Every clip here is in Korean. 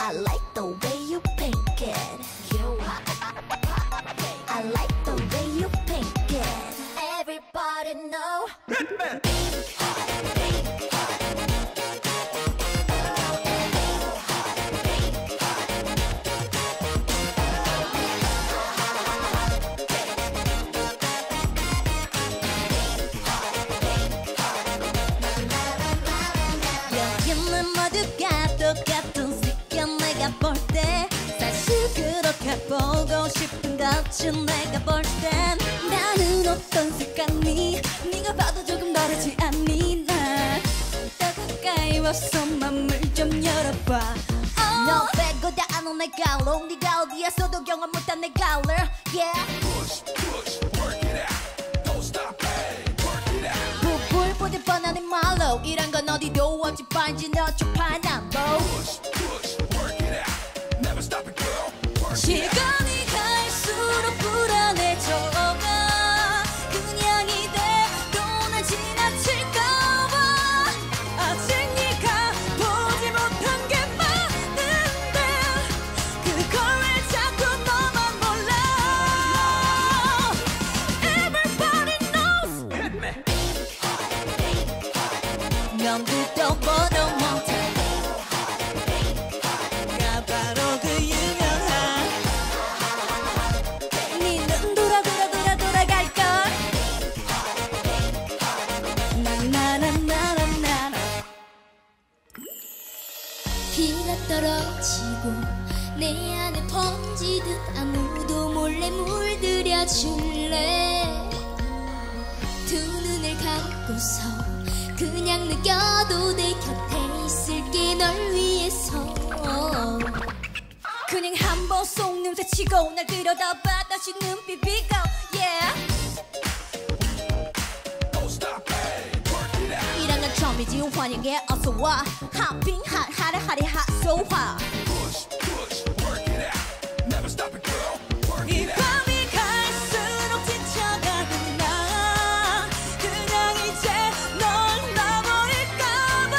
I like the way you pink it. I like the way you pink it. Everybody know. 여기는 모두가 똑같은 색이야 내가 볼 때. 사실 그렇게 보고 싶은 거지 내가 볼 땐. 나는 어떤 색깔니 네가 봐도 조금 다르지 않니. 난 더 가까이 와서 맘을 좀 열어봐. 너 빼고 다 아는 내 color. 네가 어디에서도 경험 못한 내 color. Yeah. Push, push, work it out. Don't stop, hey, work it out. 불 보듯 뻔한 말로 이런 건 어디도 없지 반지 너쪽 파남보. Push, push, work it out. Never stop it, girl. Work it out. 시간이 갈수록 불안해져가. 그냥 이대로 난 지나칠까봐. 아직 네가 보지 못한 게 많은데 그걸 왜 자꾸 너만 몰라. Everybody knows. 남들도 보도 못해. 가 바로 그 유명한 네 눈 돌아갈걸. 나나나나나나. 비가 떨어지고 내 안에 번지듯 아무도 몰래 물들여줄래. 두 눈을 감고서 그냥 느껴도 내 곁에 있을게 널 위해서. 그냥 한 번 속냄새 치고 날 들여다봐 다시 눈빛 비고. Yeah. Don't stop, hey, work it out. 이런 건 처음이지 환영해 어서와. 핫핑 핫하래 하래 핫소화. Push, push, work it out. Never stop it, girl. Work 이 it out. 밤이 갈수록 지쳐가는 나. 그냥 이제 널 놔버릴까봐.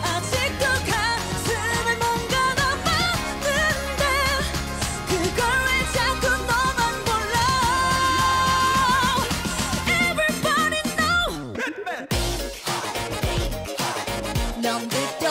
아직도 가슴에 뭔가 남았는데 그걸 왜 자꾸 너만 몰라. Everybody know. 남들도